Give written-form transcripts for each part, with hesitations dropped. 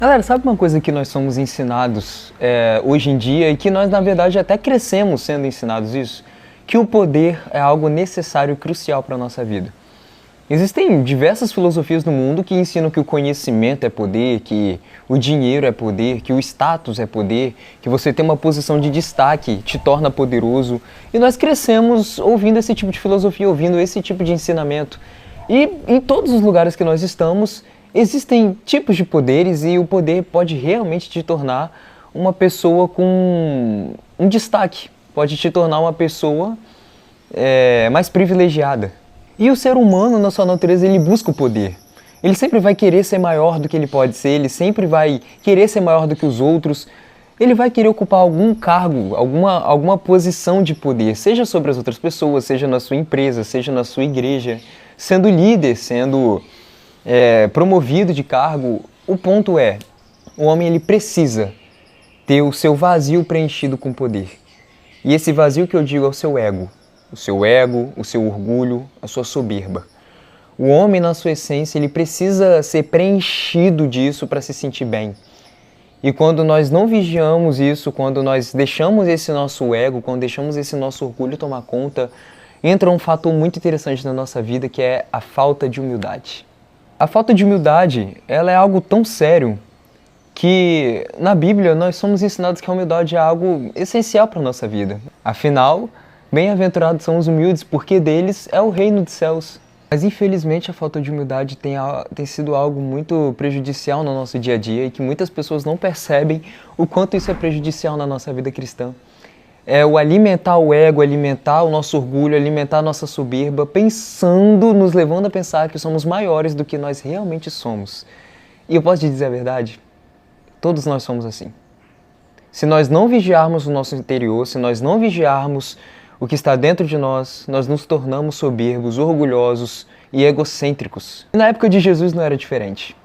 Galera, sabe uma coisa que nós somos ensinados hoje em dia e que nós, na verdade, até crescemos sendo ensinados isso? Que o poder é algo necessário e crucial para a nossa vida. Existem diversas filosofias no mundo que ensinam que o conhecimento é poder, que o dinheiro é poder, que o status é poder, que você ter uma posição de destaque te torna poderoso. E nós crescemos ouvindo esse tipo de filosofia, ouvindo esse tipo de ensinamento. E em todos os lugares que nós estamos, existem tipos de poderes e o poder pode realmente te tornar uma pessoa com um destaque, pode te tornar uma pessoa mais privilegiada. E o ser humano, na sua natureza, ele busca o poder. Ele sempre vai querer ser maior do que ele pode ser, ele sempre vai querer ser maior do que os outros. Ele vai querer ocupar algum cargo, alguma posição de poder, seja sobre as outras pessoas, seja na sua empresa, seja na sua igreja, sendo líder, sendo promovido de cargo. O ponto é, o homem ele precisa ter o seu vazio preenchido com poder. E esse vazio que eu digo é o seu ego. O seu ego, o seu orgulho, a sua soberba. O homem, na sua essência, ele precisa ser preenchido disso para se sentir bem. E quando nós não vigiamos isso, quando nós deixamos esse nosso ego, quando deixamos esse nosso orgulho tomar conta, entra um fator muito interessante na nossa vida, que é a falta de humildade. A falta de humildade, ela é algo tão sério que na Bíblia nós somos ensinados que a humildade é algo essencial para a nossa vida. Afinal, bem-aventurados são os humildes, porque deles é o reino dos céus. Mas infelizmente a falta de humildade tem sido algo muito prejudicial no nosso dia a dia e que muitas pessoas não percebem o quanto isso é prejudicial na nossa vida cristã. É o alimentar o ego, alimentar o nosso orgulho, alimentar a nossa soberba, nos levando a pensar que somos maiores do que nós realmente somos. E eu posso te dizer a verdade? Todos nós somos assim. Se nós não vigiarmos o nosso interior, se nós não vigiarmos o que está dentro de nós, nós nos tornamos soberbos, orgulhosos e egocêntricos. E na época de Jesus não era diferente.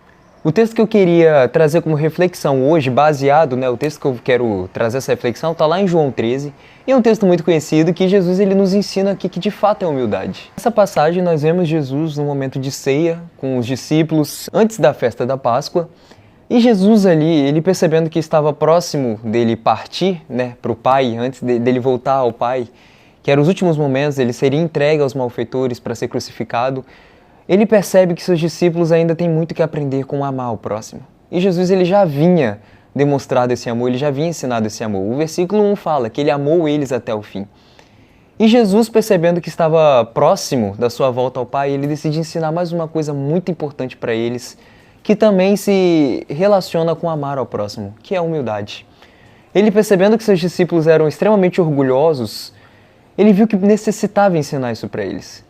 O texto que eu queria trazer como reflexão hoje, baseado, o texto que eu quero trazer essa reflexão, está lá em João 13, e é um texto muito conhecido que Jesus ele nos ensina aqui que de fato é humildade. Nessa passagem nós vemos Jesus no momento de ceia com os discípulos antes da festa da Páscoa, e Jesus ali, ele percebendo que estava próximo dele partir para o Pai, antes dele voltar ao Pai, que eram os últimos momentos, ele seria entregue aos malfeitores para ser crucificado, ele percebe que seus discípulos ainda têm muito que aprender com amar o próximo. E Jesus ele já vinha demonstrado esse amor, ele já havia ensinado esse amor. O versículo 1 fala que ele amou eles até o fim. E Jesus, percebendo que estava próximo da sua volta ao Pai, ele decide ensinar mais uma coisa muito importante para eles, que também se relaciona com amar ao próximo, que é a humildade. Ele, percebendo que seus discípulos eram extremamente orgulhosos, ele viu que necessitava ensinar isso para eles.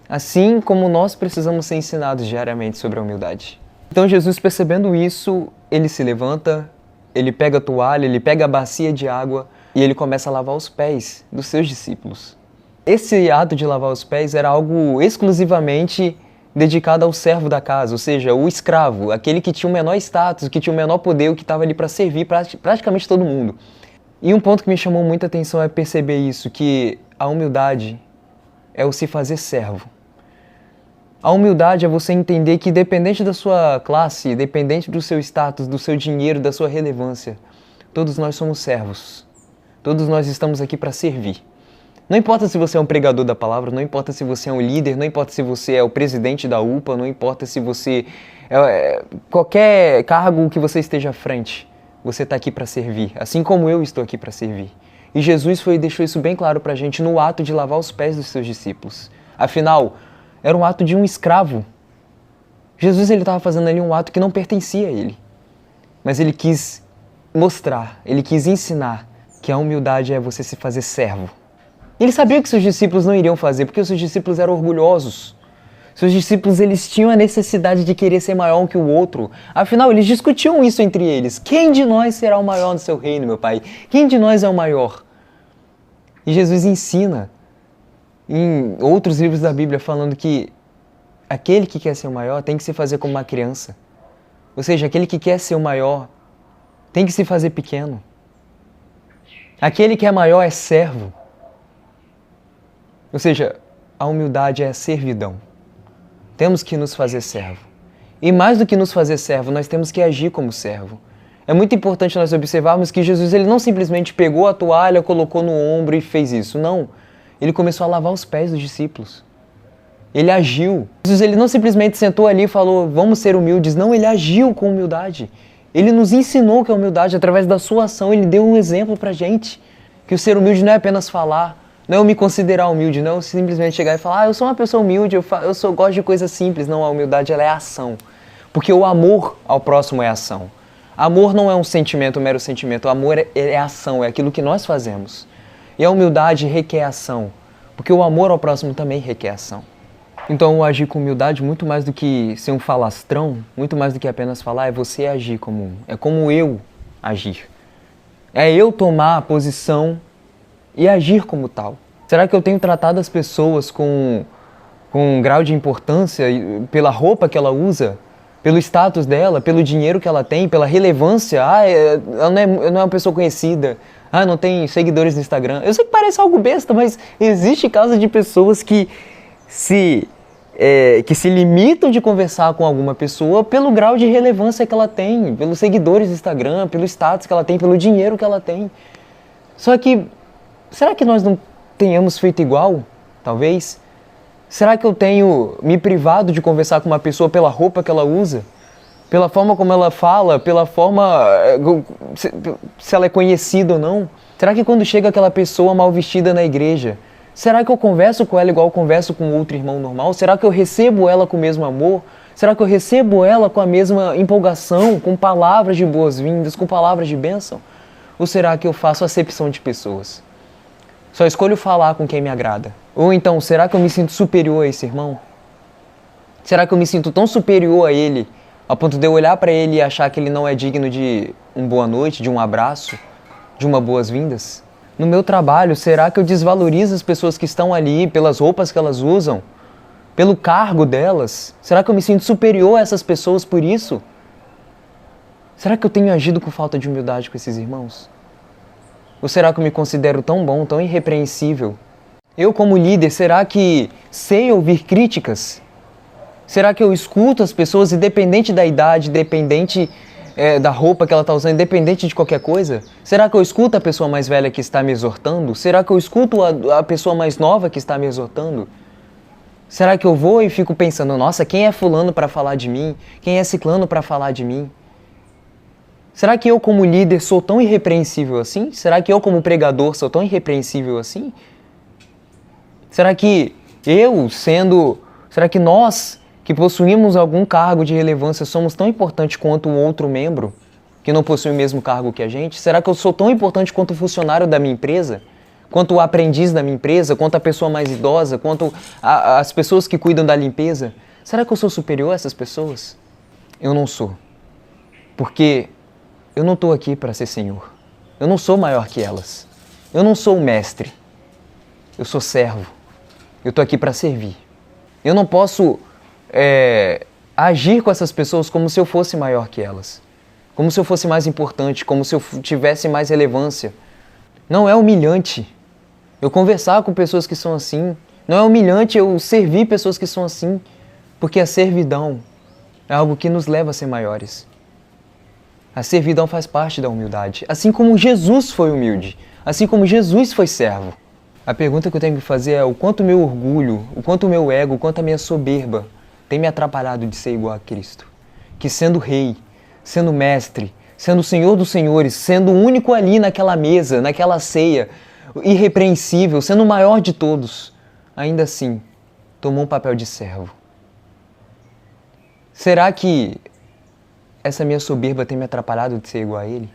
Assim como nós precisamos ser ensinados diariamente sobre a humildade. Então Jesus, percebendo isso, ele se levanta, ele pega a toalha, ele pega a bacia de água e ele começa a lavar os pés dos seus discípulos. Esse ato de lavar os pés era algo exclusivamente dedicado ao servo da casa, ou seja, o escravo, aquele que tinha o menor status, que tinha o menor poder, o que estava ali para servir praticamente todo mundo. E um ponto que me chamou muita atenção é perceber isso, que a humildade é o se fazer servo. A humildade é você entender que, independente da sua classe, independente do seu status, do seu dinheiro, da sua relevância, todos nós somos servos. Todos nós estamos aqui para servir. Não importa se você é um pregador da palavra, não importa se você é um líder, não importa se você é o presidente da UPA, não importa se você qualquer cargo que você esteja à frente, você está aqui para servir, assim como eu estou aqui para servir. E Jesus deixou isso bem claro para a gente no ato de lavar os pés dos seus discípulos. Afinal, era um ato de um escravo. Jesus estava fazendo ali um ato que não pertencia a ele. Mas ele quis mostrar, ele quis ensinar que a humildade é você se fazer servo. Ele sabia que seus discípulos não iriam fazer, porque os seus discípulos eram orgulhosos. Seus discípulos eles tinham a necessidade de querer ser maior que o outro. Afinal, eles discutiam isso entre eles. Quem de nós será o maior no seu reino, meu Pai? Quem de nós é o maior? E Jesus ensina em outros livros da Bíblia falando que aquele que quer ser o maior tem que se fazer como uma criança. Ou seja, aquele que quer ser o maior tem que se fazer pequeno. Aquele que é maior é servo. Ou seja, a humildade é a servidão. Temos que nos fazer servo. E mais do que nos fazer servo, nós temos que agir como servo. É muito importante nós observarmos que Jesus ele não simplesmente pegou a toalha, colocou no ombro e fez isso. Não. Ele começou a lavar os pés dos discípulos. Ele agiu. Jesus ele não simplesmente sentou ali e falou, vamos ser humildes. Não, ele agiu com humildade. Ele nos ensinou que a humildade, através da sua ação, ele deu um exemplo pra gente. Que o ser humilde não é apenas falar, não é eu me considerar humilde, não é eu simplesmente chegar e falar, eu sou uma pessoa humilde, eu gosto de coisas simples. Não, a humildade ela é ação. Porque o amor ao próximo é ação. Amor não é um sentimento, um mero sentimento. O amor é ação, é aquilo que nós fazemos. E a humildade requer ação. Porque o amor ao próximo também requer ação. Então, agir com humildade, muito mais do que ser um falastrão, muito mais do que apenas falar, é você agir como um. É como eu agir. É eu tomar a posição e agir como tal. Será que eu tenho tratado as pessoas com um grau de importância pela roupa que ela usa? Pelo status dela, pelo dinheiro que ela tem, pela relevância? Ela não é uma pessoa conhecida. Não tem seguidores no Instagram. Eu sei que parece algo besta, mas existe casos de pessoas que se limitam de conversar com alguma pessoa pelo grau de relevância que ela tem, pelos seguidores do Instagram, pelo status que ela tem, pelo dinheiro que ela tem. Só que, será que nós não tenhamos feito igual? Talvez. Será que eu tenho me privado de conversar com uma pessoa pela roupa que ela usa? Pela forma como ela fala? Pela forma... se ela é conhecida ou não? Será que quando chega aquela pessoa mal vestida na igreja, será que eu converso com ela igual eu converso com outro irmão normal? Será que eu recebo ela com o mesmo amor? Será que eu recebo ela com a mesma empolgação, com palavras de boas-vindas, com palavras de bênção? Ou será que eu faço acepção de pessoas? Só escolho falar com quem me agrada? Ou então, será que eu me sinto superior a esse irmão? Será que eu me sinto tão superior a ele, a ponto de eu olhar para ele e achar que ele não é digno de um boa noite, de um abraço, de uma boas-vindas? No meu trabalho, será que eu desvalorizo as pessoas que estão ali pelas roupas que elas usam? Pelo cargo delas? Será que eu me sinto superior a essas pessoas por isso? Será que eu tenho agido com falta de humildade com esses irmãos? Ou será que eu me considero tão bom, tão irrepreensível? Eu, como líder, será que sei ouvir críticas? Será que eu escuto as pessoas, independente da idade, independente da roupa que ela está usando, independente de qualquer coisa? Será que eu escuto a pessoa mais velha que está me exortando? Será que eu escuto a pessoa mais nova que está me exortando? Será que eu vou e fico pensando, nossa, quem é fulano para falar de mim? Quem é ciclano para falar de mim? Será que eu, como líder, sou tão irrepreensível assim? Será que eu, como pregador, sou tão irrepreensível assim? Será que será que nós, que possuímos algum cargo de relevância, somos tão importantes quanto um outro membro que não possui o mesmo cargo que a gente? Será que eu sou tão importante quanto o funcionário da minha empresa? Quanto o aprendiz da minha empresa? Quanto a pessoa mais idosa? Quanto as pessoas que cuidam da limpeza? Será que eu sou superior a essas pessoas? Eu não sou. Porque eu não estou aqui para ser senhor. Eu não sou maior que elas. Eu não sou o mestre. Eu sou servo. Eu estou aqui para servir. Eu não posso agir com essas pessoas como se eu fosse maior que elas. Como se eu fosse mais importante, como se eu tivesse mais relevância. Não é humilhante eu conversar com pessoas que são assim. Não é humilhante eu servir pessoas que são assim. Porque a servidão é algo que nos leva a ser maiores. A servidão faz parte da humildade. Assim como Jesus foi humilde. Assim como Jesus foi servo. A pergunta que eu tenho que fazer é o quanto o meu orgulho, o quanto o meu ego, o quanto a minha soberba tem me atrapalhado de ser igual a Cristo. Que sendo rei, sendo mestre, sendo o Senhor dos Senhores, sendo o único ali naquela mesa, naquela ceia, irrepreensível, sendo o maior de todos, ainda assim, tomou um papel de servo. Será que essa minha soberba tem me atrapalhado de ser igual a Ele?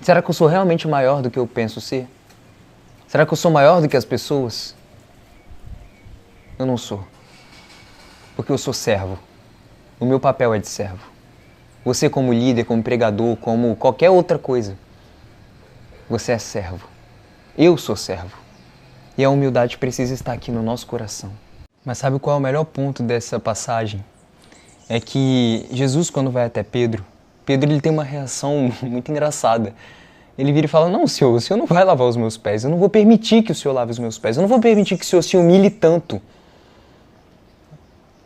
Será que eu sou realmente maior do que eu penso ser? Será que eu sou maior do que as pessoas? Eu não sou. Porque eu sou servo. O meu papel é de servo. Você como líder, como pregador, como qualquer outra coisa, você é servo. Eu sou servo. E a humildade precisa estar aqui no nosso coração. Mas sabe qual é o melhor ponto dessa passagem? É que Jesus, quando vai até Pedro, ele tem uma reação muito engraçada. Ele vira e fala, não, senhor, o senhor não vai lavar os meus pés, eu não vou permitir que o senhor lave os meus pés, eu não vou permitir que o senhor se humilhe tanto.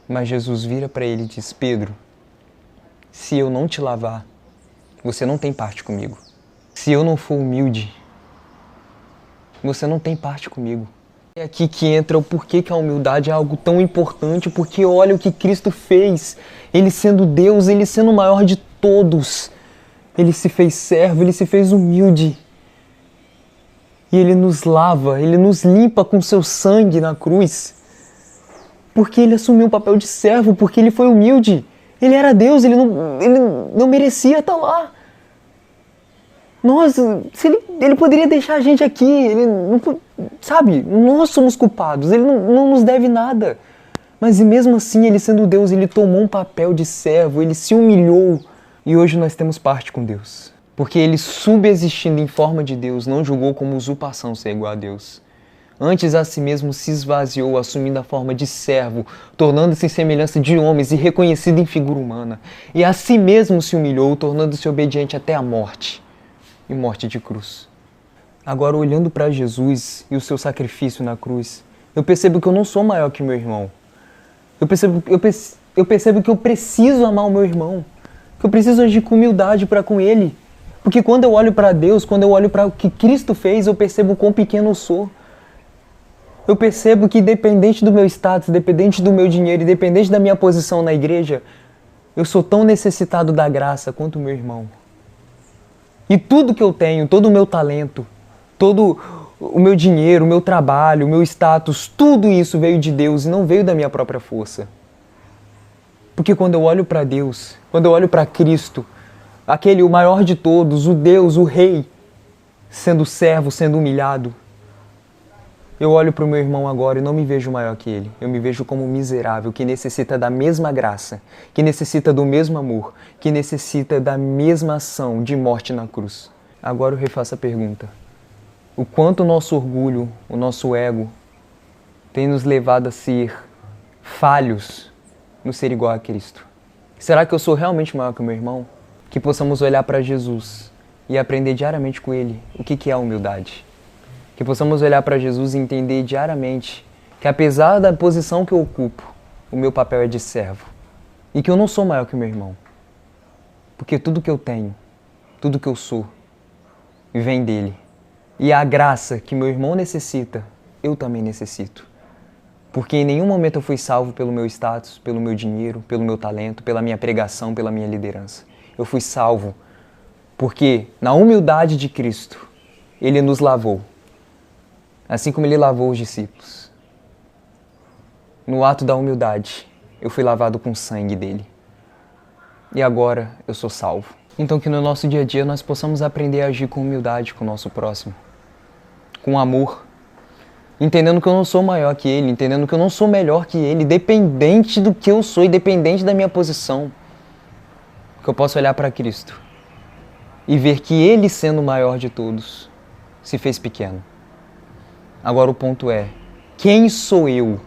Mas Jesus vira para ele e diz: Pedro, se eu não te lavar, você não tem parte comigo. Se eu não for humilde, você não tem parte comigo. É aqui que entra o porquê que a humildade é algo tão importante, porque olha o que Cristo fez. Ele sendo Deus, ele sendo o maior de todos. Ele se fez servo, ele se fez humilde. E ele nos lava, ele nos limpa com seu sangue na cruz. Porque ele assumiu o papel de servo, porque ele foi humilde. Ele era Deus, ele não merecia estar lá. Ele poderia deixar a gente aqui, ele não, sabe? Nós somos culpados, ele não nos deve nada. Mas mesmo assim, ele sendo Deus, ele tomou um papel de servo, ele se humilhou. E hoje nós temos parte com Deus. Porque ele, subexistindo em forma de Deus, não julgou como usurpação ser igual a Deus. Antes a si mesmo se esvaziou, assumindo a forma de servo, tornando-se em semelhança de homens e reconhecido em figura humana. E a si mesmo se humilhou, tornando-se obediente até a morte, e morte de cruz. Agora, olhando para Jesus e o seu sacrifício na cruz, eu percebo que eu não sou maior que meu irmão. Eu percebo que eu preciso amar o meu irmão, que eu preciso agir com humildade para com ele. Porque quando eu olho para Deus, quando eu olho para o que Cristo fez, eu percebo quão pequeno eu sou. Eu percebo que independente do meu status, independente do meu dinheiro, independente da minha posição na igreja, eu sou tão necessitado da graça quanto o meu irmão. E tudo que eu tenho, todo o meu talento, todo o meu dinheiro, o meu trabalho, o meu status, tudo isso veio de Deus e não veio da minha própria força. Porque quando eu olho para Deus, quando eu olho para Cristo, o maior de todos, o Deus, o Rei, sendo servo, sendo humilhado, eu olho para o meu irmão agora e não me vejo maior que ele. Eu me vejo como um miserável que necessita da mesma graça, que necessita do mesmo amor, que necessita da mesma ação de morte na cruz. Agora eu refaço a pergunta. O quanto o nosso orgulho, o nosso ego, tem nos levado a ser falhos no ser igual a Cristo? Será que eu sou realmente maior que o meu irmão? Que possamos olhar para Jesus e aprender diariamente com Ele o que é a humildade. Que possamos olhar para Jesus e entender diariamente que apesar da posição que eu ocupo, o meu papel é de servo. E que eu não sou maior que o meu irmão. Porque tudo que eu tenho, tudo que eu sou, vem dele. E a graça que meu irmão necessita, eu também necessito. Porque em nenhum momento eu fui salvo pelo meu status, pelo meu dinheiro, pelo meu talento, pela minha pregação, pela minha liderança. Eu fui salvo porque na humildade de Cristo, Ele nos lavou. Assim como Ele lavou os discípulos. No ato da humildade, eu fui lavado com o sangue dele. E agora eu sou salvo. Então que no nosso dia a dia nós possamos aprender a agir com humildade com o nosso próximo. Com amor. Entendendo que eu não sou maior que ele, entendendo que eu não sou melhor que ele, independente do que eu sou, independente da minha posição. Que eu possa olhar para Cristo e ver que Ele, sendo o maior de todos, se fez pequeno. Agora o ponto é, quem sou eu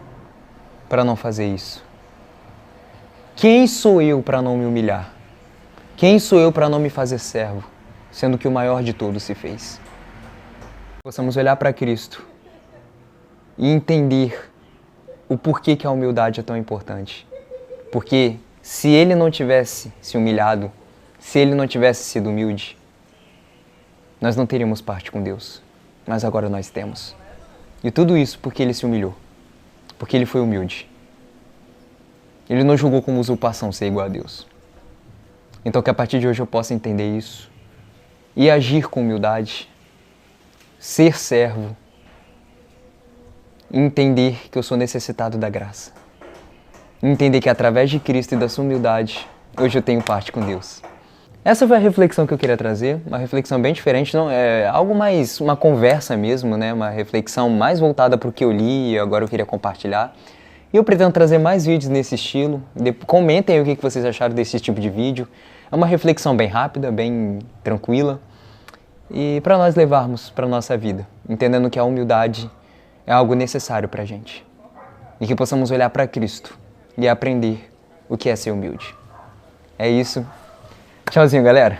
para não fazer isso? Quem sou eu para não me humilhar? Quem sou eu para não me fazer servo, sendo que o maior de todos se fez? Possamos olhar para Cristo e entender o porquê que a humildade é tão importante. Porque se Ele não tivesse se humilhado, se Ele não tivesse sido humilde, nós não teríamos parte com Deus. Mas agora nós temos. E tudo isso porque Ele se humilhou. Porque Ele foi humilde. Ele não julgou como usurpação ser igual a Deus. Então que a partir de hoje eu possa entender isso e agir com humildade, ser servo, e entender que eu sou necessitado da graça. Entender que através de Cristo e da sua humildade, hoje eu tenho parte com Deus. Essa foi a reflexão que eu queria trazer, uma reflexão bem diferente, não é algo mais, uma conversa mesmo, né? Uma reflexão mais voltada para o que eu li e agora eu queria compartilhar. E eu pretendo trazer mais vídeos nesse estilo. Comentem aí o que vocês acharam desse tipo de vídeo. É uma reflexão bem rápida, bem tranquila. E para nós levarmos para a nossa vida, entendendo que a humildade é algo necessário para a gente. E que possamos olhar para Cristo e aprender o que é ser humilde. É isso. Tchauzinho, galera.